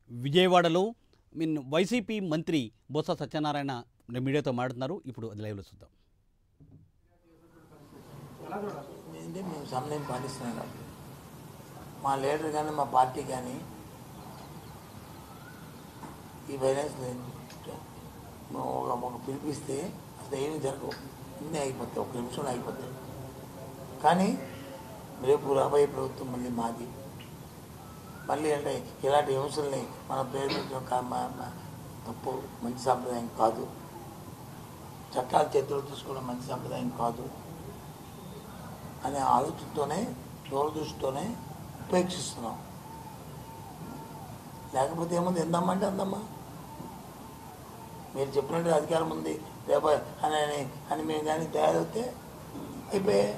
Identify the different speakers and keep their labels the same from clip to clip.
Speaker 1: విజయవాడలో వైసీపీ మంత్రి బొత్స సత్యనారాయణ మీడియాతో మాట్లాడుతున్నారు. ఇప్పుడు అది లైవ్లో చూద్దాం.
Speaker 2: మేము సమన్వయం పాటిస్తున్నాం. మా లీడర్ కానీ మా పార్టీ కానీ ఈ వైరస్ ఒక పిలిపిస్తే అసలు ఏమీ జరగవు, అన్నీ అయిపోతాయి, ఒక నిమిషంలో అయిపోతాయి. కానీ రేపు రాబోయే ప్రభుత్వం మళ్ళీ మాది. మళ్ళీ అంటే ఇలాంటి విమర్శల్ని మనం ప్రేరేపించడం తప్పు, మంచి సాంప్రదాయం కాదు. చట్టాలు చేతులు తీసుకోవడం మంచి సాంప్రదాయం కాదు అనే ఆలోచనతోనే, దూరదృష్టితోనే ఉపేక్షిస్తున్నాం. లేకపోతే ఏముంది, ఎందమ్మంటే అందమ్మా, మీరు చెప్పినట్టు అధికారం ఉంది రేపు అని మేము కానీ తయారవుతే అయిపోయాయి.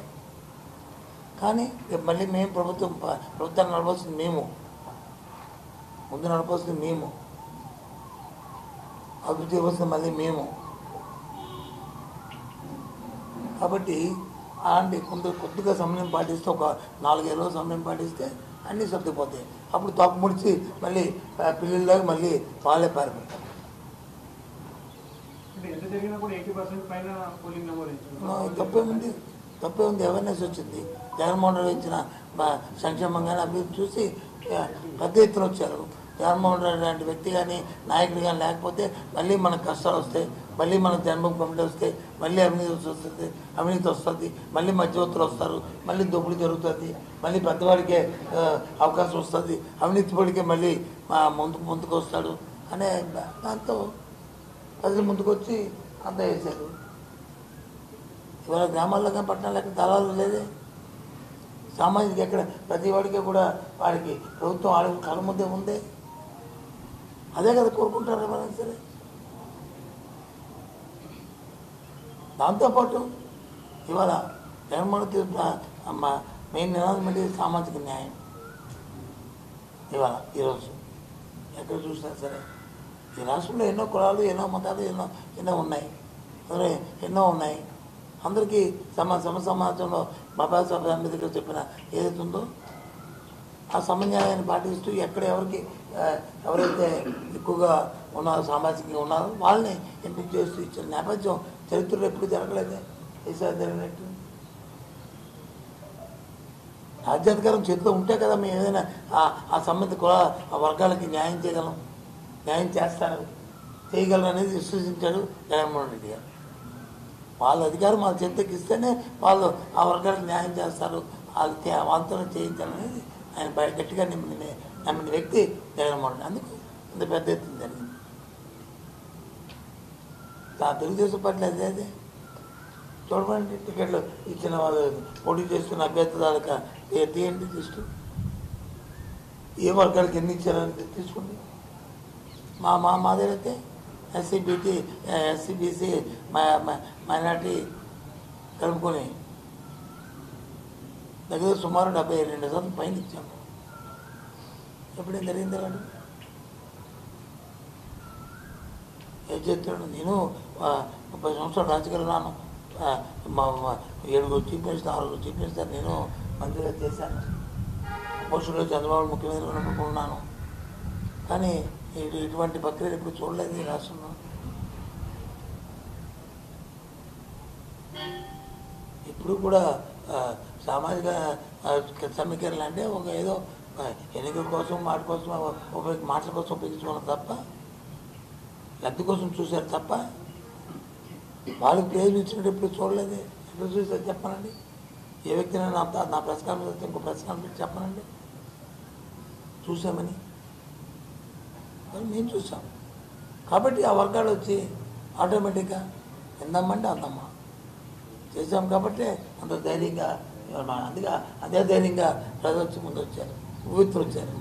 Speaker 2: కానీ మళ్ళీ మేము ప్రభుత్వాన్ని నడపాల్సింది మేము, ముందు నడపాల్సింది మేము, అభివృద్ధి ఇవ్వాల్సింది మళ్ళీ మేము. కాబట్టి అలాంటి కొద్దిగా సమయం పాటిస్తే, ఒక 4-5 రోజులు సమయం పాటిస్తే అన్నీ సర్దుకుపోతాయి. అప్పుడు తప్పు ముడిచి మళ్ళీ పిల్లల్లాగా మళ్ళీ పాలే పారిపోతాం. తప్పే ఉంది. అవేర్నెస్ వచ్చింది. జగన్మోహన్ రెడ్డి ఇచ్చిన సంక్షేమంగానే అభివృద్ధి చూసి పెద్ద ఎత్తున వచ్చారు. జగన్మోహన్ రెడ్డి లాంటి వ్యక్తి కానీ నాయకుడు కానీ లేకపోతే మళ్ళీ మనకు కష్టాలు వస్తాయి, మళ్ళీ మనకు జన్మభూమి కమిటీ వస్తాయి, మళ్ళీ అవినీతి వస్తుంది, మళ్ళీ మధ్యవర్తులు వస్తారు, మళ్ళీ దోపిడీ జరుగుతుంది, మళ్ళీ పెద్దవాడికే అవకాశం వస్తుంది, అవినీతి పడికే మళ్ళీ ముందుకు వస్తాడు అనే దాంతో ప్రజలు ముందుకు వచ్చి అంతా చేశారు. ఇవాళ గ్రామాల్లో కానీ పట్టణాలు ఎక్కడ దళాలు లేదే. సామాజిక ఎక్కడ ప్రతి వాడికి కూడా వాడికి ప్రభుత్వం ఆడ కళ్ళ ముందే ఉందే. అదే కదా కోరుకుంటారు ఎవరైనా సరే. దాంతోపాటు ఇవాళ జగన్మోహన్ మెయిన్ నినాదం అంటే సామాజిక న్యాయం. ఇవాళ ఈరోజు ఎక్కడ చూసినా సరే ఈ రాష్ట్రంలో ఎన్నో కులాలు, ఎన్నో మతాలు, ఎన్నో ఉన్నాయి, ఎన్నో ఉన్నాయి. అందరికీ సమాజంలో బాబాసాహెబ్ అంబేద్కర్ చెప్పిన ఏదైతే ఉందో ఆ సమన్యాయాన్ని పాటిస్తూ ఎక్కడ ఎవరైతే ఎక్కువగా ఉన్నారో, సామాజికంగా ఉన్నారో వాళ్ళని ఎంపిక చేస్తూ ఇచ్చిన నేపథ్యం చరిత్రలో ఎప్పుడు జరగలేదే ఈసారి జరిగినట్టు. రాజ్యాధికారం చేతిలో ఉంటే కదా మేము ఏదైనా ఆ సంబంధిత కుల వర్గాలకి న్యాయం చేయగలం, న్యాయం చేయగలరు అనేది విశ్వసించాడు జగన్మోహన్ రెడ్డి గారు. వాళ్ళ అధికారం వాళ్ళ చేతికి ఇస్తేనే వాళ్ళు ఆ వర్గాలకు న్యాయం చేస్తారు, వాళ్ళతో చేయించాలనేది ఆయన గట్టిగా నమ్మిన వ్యక్తి జగన్మోహన్ రెడ్డి. అందుకు ఇంత పెద్ద ఎత్తున జరిగింది. తెలుగుదేశం పార్టీ అదే చూడమండి, టికెట్లు ఇచ్చిన వాళ్ళు పోటీ చేస్తున్న అభ్యర్థులకు తీయండి, లిస్టు ఏ వర్గాలకు ఎన్ని ఇచ్చారని తీసుకోండి. మాదేరైతే ఎస్సీ బీసీ మైనార్టీ కలుపుకొని దగ్గర సుమారు 72% పైన ఇచ్చాము. ఎప్పుడేం జరిగింది వాడు ఏం చేస్తున్నాడు? నేను 30 సంవత్సరాలు రాజకీయాలు ఉన్నాను. 7 చీఫ్ మినిస్టర్, 6 చీఫ్ మినిస్టర్ నేను మంత్రిగా చేశాను. పోస్టులో చంద్రబాబు ముఖ్యమంత్రి ఉన్నప్పుడు ఉన్నాను. కానీ ఇటువంటి ప్రక్రియలు ఎప్పుడు చూడలేదు ఈ రాష్ట్రంలో. ఇప్పుడు కూడా సామాజిక సమీకరణ అంటే ఒక ఏదో ఎన్నికల కోసం మాటల కోసం ఉపయోగించుకున్నారు తప్ప, లబ్ధి కోసం చూశారు తప్ప వాళ్ళకి ప్రయోజనం ఎప్పుడు చూడలేదు. ఎప్పుడు చూసారు చెప్పనండి? ఏ వ్యక్తిని నా ప్రెస్ కాన్ఫరెన్స్ ఇంకో ప్రెస్ కాన్ఫరెన్స్ చెప్పనండి చూసామని. మేము చూసాం. కాబట్టి ఆ వర్గాలు వచ్చి ఆటోమేటిక్గా ఎందమ్మంటే అందమ్మా చేసాం. కాబట్టి అంత ధైర్యంగా అందుకే అదే ధైర్యంగా ప్రజలు వచ్చి ముందు వచ్చారు, ఊపిరి వచ్చారు.